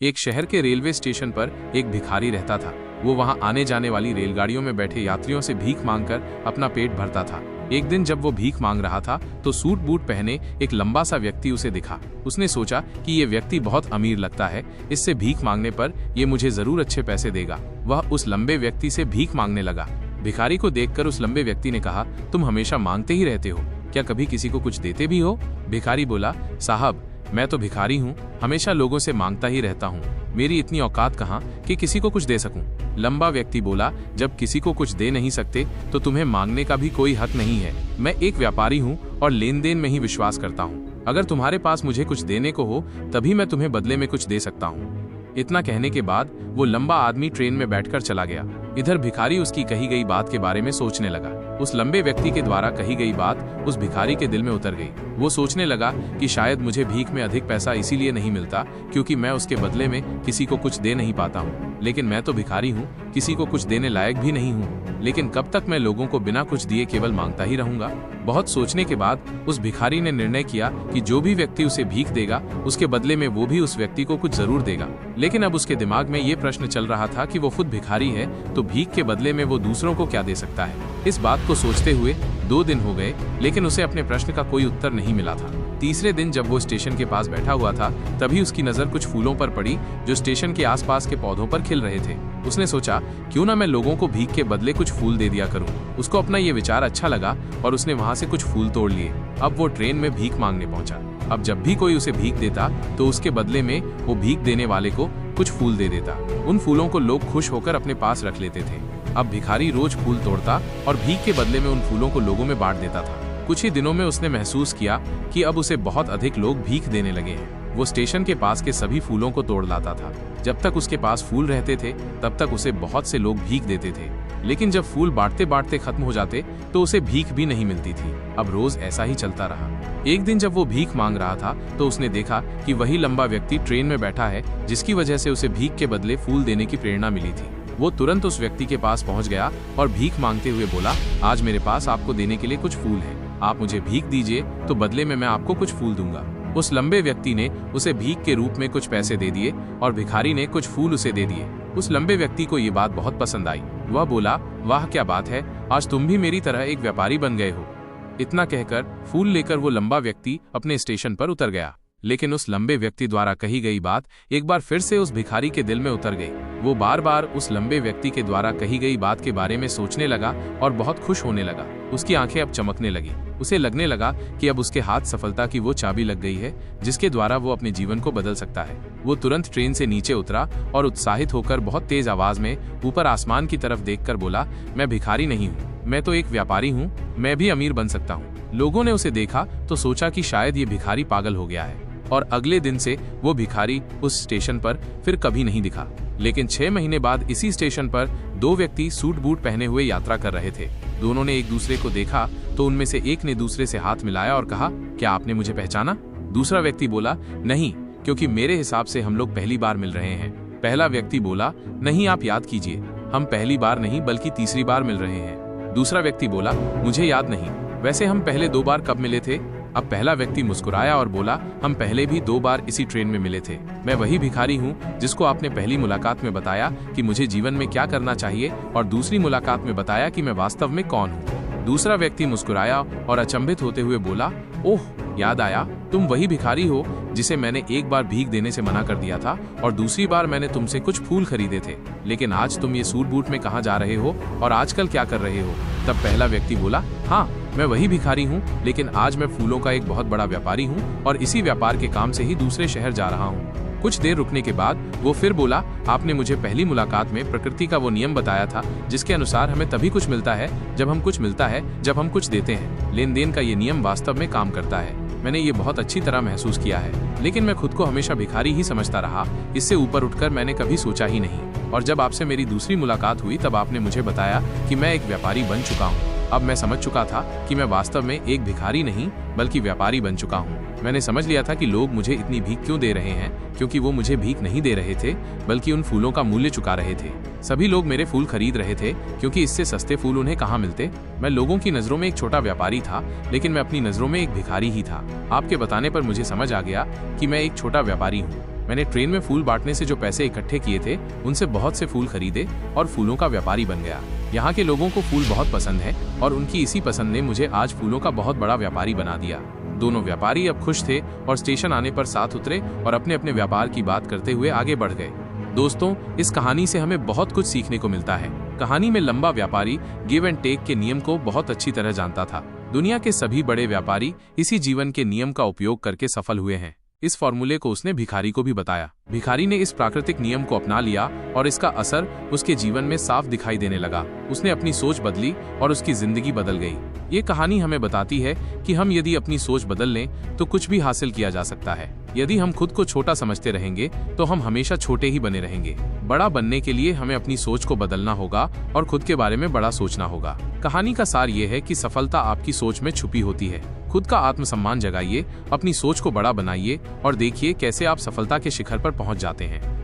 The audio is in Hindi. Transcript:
एक शहर के रेलवे स्टेशन पर एक भिखारी रहता था। वो वहां आने जाने वाली रेलगाड़ियों में बैठे यात्रियों से भीख मांगकर अपना पेट भरता था। एक दिन जब वो भीख मांग रहा था तो सूट बूट पहने एक लंबा सा व्यक्ति उसे दिखा। उसने सोचा कि ये व्यक्ति बहुत अमीर लगता है, इससे भीख मांगने पर ये मुझे जरूर अच्छे पैसे देगा। वह उस लंबे व्यक्ति से भीख मांगने लगा। भिखारी को देखकर उस लंबे व्यक्ति ने कहा, तुम हमेशा मांगते ही रहते हो, क्या कभी किसी को कुछ देते भी हो? भिखारी बोला, साहब मैं तो भिखारी हूँ, हमेशा लोगों से मांगता ही रहता हूँ, मेरी इतनी औकात कहाँ कि किसी को कुछ दे सकूं। लंबा व्यक्ति बोला, जब किसी को कुछ दे नहीं सकते तो तुम्हें मांगने का भी कोई हक नहीं है। मैं एक व्यापारी हूँ और लेन देन में ही विश्वास करता हूँ। अगर तुम्हारे पास मुझे कुछ देने को हो तभी मैं तुम्हें बदले में कुछ दे सकता हूँ। इतना कहने के बाद वो लंबा आदमी ट्रेन में बैठकर चला गया। इधर भिखारी उसकी कही गई बात के बारे में सोचने लगा। उस लंबे व्यक्ति के द्वारा कही गई बात उस भिखारी के दिल में उतर गई। वो सोचने लगा कि शायद मुझे भीख में अधिक पैसा इसीलिए नहीं मिलता क्योंकि मैं उसके बदले में किसी को कुछ दे नहीं पाता हूँ। लेकिन मैं तो भिखारी हूँ, किसी को कुछ देने लायक भी नहीं हूँ। लेकिन कब तक मैं लोगों को बिना कुछ दिए केवल मांगता ही रहूंगा? बहुत सोचने के बाद उस भिखारी ने निर्णय किया कि जो भी व्यक्ति उसे भीख देगा उसके बदले में वो भी उस व्यक्ति को कुछ जरूर देगा। लेकिन अब उसके दिमाग में ये प्रश्न चल रहा था कि वो खुद भिखारी है तो भीख के बदले में वो दूसरों को क्या दे सकता है। इस बात को सोचते हुए 2 दिन हो गए लेकिन उसे अपने प्रश्न का कोई उत्तर नहीं मिला था। तीसरे दिन जब वो स्टेशन के पास बैठा हुआ था तभी उसकी नजर कुछ फूलों पर पड़ी जो स्टेशन के आसपास के पौधों पर खिल रहे थे। उसने सोचा, क्यों ना मैं लोगों को भीख के बदले कुछ फूल दे दिया करूं। उसको अपना ये विचार अच्छा लगा और उसने वहां से कुछ फूल तोड़ लिए। अब वो ट्रेन में भीख मांगने पहुंचा। अब जब भी कोई उसे भीख देता तो उसके बदले में वो भीख देने वाले को कुछ फूल दे देता। उन फूलों को लोग खुश होकर अपने पास रख लेते थे। अब भिखारी रोज फूल तोड़ता और भीख के बदले में उन फूलों को लोगों में बांट देता था। कुछ ही दिनों में उसने महसूस किया कि अब उसे बहुत अधिक लोग भीख देने लगे हैं। वो स्टेशन के पास के सभी फूलों को तोड़ लाता था। जब तक उसके पास फूल रहते थे तब तक उसे बहुत से लोग भीख देते थे। लेकिन जब फूल बांटते बांटते खत्म हो जाते तो उसे भीख भी नहीं मिलती थी। अब रोज ऐसा ही चलता रहा। एक दिन जब वो भीख मांग रहा था तो उसने देखा कि वही लंबा व्यक्ति ट्रेन में बैठा है जिसकी वजह से उसे भीख के बदले फूल देने की प्रेरणा मिली थी। वो तुरंत उस व्यक्ति के पास पहुंच गया और भीख मांगते हुए बोला, आज मेरे पास आपको देने के लिए कुछ फूल है, आप मुझे भीख दीजिए तो बदले में मैं आपको कुछ फूल दूंगा। उस लंबे व्यक्ति ने उसे भीख के रूप में कुछ पैसे दे दिए और भिखारी ने कुछ फूल उसे दे दिए। उस लंबे व्यक्ति को ये बात बहुत पसंद आई। वह बोला, वाह क्या बात है, आज तुम भी मेरी तरह एक व्यापारी बन गए हो। इतना कहकर फूल लेकर वो लंबा व्यक्ति अपने स्टेशन पर उतर गया। लेकिन उस लंबे व्यक्ति द्वारा कही गई बात एक बार फिर से उस भिखारी के दिल में उतर गई। वो बार बार उस लंबे व्यक्ति के द्वारा कही गई बात के बारे में सोचने लगा और बहुत खुश होने लगा। उसकी आंखें अब चमकने लगी। उसे लगने लगा कि अब उसके हाथ सफलता की वो चाबी लग गई है जिसके द्वारा वो अपने जीवन को बदल सकता है। वो तुरंत ट्रेन से नीचे उतरा और उत्साहित होकर बहुत तेज आवाज में ऊपर आसमान की तरफ देखकर बोला, मैं भिखारी नहीं हूँ, मैं तो एक व्यापारी हूँ, मैं भी अमीर बन सकता हूँ। लोगों ने उसे देखा तो सोचा कि शायद ये भिखारी पागल हो गया है और अगले दिन से वो भिखारी उस स्टेशन पर फिर कभी नहीं दिखा। लेकिन 6 महीने बाद इसी स्टेशन पर 2 व्यक्ति सूट बूट पहने हुए यात्रा कर रहे थे। दोनों ने एक दूसरे को देखा तो उनमें से एक ने दूसरे से हाथ मिलाया और कहा, क्या आपने मुझे पहचाना? दूसरा व्यक्ति बोला, नहीं, क्योंकि मेरे हिसाब से हम लोग पहली बार मिल रहे हैं। पहला व्यक्ति बोला, नहीं आप याद कीजिए, हम पहली बार नहीं बल्कि तीसरी बार मिल रहे हैं। दूसरा व्यक्ति बोला, मुझे याद नहीं, वैसे हम पहले 2 बार कब मिले थे? अब पहला व्यक्ति मुस्कुराया और बोला, हम पहले भी 2 बार इसी ट्रेन में मिले थे। मैं वही भिखारी हूँ जिसको आपने पहली मुलाकात में बताया कि मुझे जीवन में क्या करना चाहिए और दूसरी मुलाकात में बताया कि मैं वास्तव में कौन हूँ। दूसरा व्यक्ति मुस्कुराया और अचंभित होते हुए बोला, ओह याद आया, तुम वही भिखारी हो जिसे मैंने एक बार भीख देने से मना कर दिया था और दूसरी बार मैंने तुमसे कुछ फूल खरीदे थे। लेकिन आज तुम ये सूट बूट में कहाँ जा रहे हो और आजकल क्या कर रहे हो? तब पहला व्यक्ति बोला, हाँ मैं वही भिखारी हूँ, लेकिन आज मैं फूलों का एक बहुत बड़ा व्यापारी हूँ और इसी व्यापार के काम से ही दूसरे शहर जा रहा हूँ। कुछ देर रुकने के बाद वो फिर बोला, आपने मुझे पहली मुलाकात में प्रकृति का वो नियम बताया था जिसके अनुसार हमें तभी कुछ मिलता है जब हम कुछ देते हैं। लेन देन का ये नियम वास्तव में काम करता है। मैंने ये बहुत अच्छी तरह महसूस किया है, लेकिन मैं खुद को हमेशा भिखारी ही समझता रहा। इससे ऊपर उठकर मैंने कभी सोचा ही नहीं। और जब आपसे मेरी दूसरी मुलाकात हुई तब आपने मुझे बताया कि मैं एक व्यापारी बन चुका हूँ। अब मैं समझ चुका था कि मैं वास्तव में एक भिखारी नहीं बल्कि व्यापारी बन चुका हूँ। मैंने समझ लिया था कि लोग मुझे इतनी भीख क्यों दे रहे हैं, क्योंकि वो मुझे भीख नहीं दे रहे थे बल्कि उन फूलों का मूल्य चुका रहे थे। सभी लोग मेरे फूल खरीद रहे थे क्योंकि इससे सस्ते फूल उन्हें कहाँ मिलते। मैं लोगों की नजरों में एक छोटा व्यापारी था, लेकिन मैं अपनी नजरों में एक भिखारी ही था। आपके बताने पर मुझे समझ आ गया कि मैं एक छोटा व्यापारी हूँ। मैंने ट्रेन में फूल बांटने से जो पैसे इकट्ठे किए थे उनसे बहुत से फूल खरीदे और फूलों का व्यापारी बन गया। यहाँ के लोगों को फूल बहुत पसंद है और उनकी इसी पसंद ने मुझे आज फूलों का बहुत बड़ा व्यापारी बना दिया। दोनों व्यापारी अब खुश थे और स्टेशन आने पर साथ उतरे और अपने अपने व्यापार की बात करते हुए आगे बढ़ गए। दोस्तों, इस कहानी से हमें बहुत कुछ सीखने को मिलता है। कहानी में लंबा व्यापारी गिव एंड टेक के नियम को बहुत अच्छी तरह जानता था। दुनिया के सभी बड़े व्यापारी इसी जीवन के नियम का उपयोग करके सफल हुए हैं। इस फॉर्मूले को उसने भिखारी को भी बताया। भिखारी ने इस प्राकृतिक नियम को अपना लिया और इसका असर उसके जीवन में साफ दिखाई देने लगा। उसने अपनी सोच बदली और उसकी जिंदगी बदल गई। ये कहानी हमें बताती है कि हम यदि अपनी सोच बदल लें तो कुछ भी हासिल किया जा सकता है। यदि हम खुद को छोटा समझते रहेंगे तो हम हमेशा छोटे ही बने रहेंगे। बड़ा बनने के लिए हमें अपनी सोच को बदलना होगा और खुद के बारे में बड़ा सोचना होगा। कहानी का सार ये है कि सफलता आपकी सोच में छुपी होती है। खुद का आत्मसम्मान जगाइए, अपनी सोच को बड़ा बनाइए और देखिए कैसे आप सफलता के शिखर पर पहुंच जाते हैं।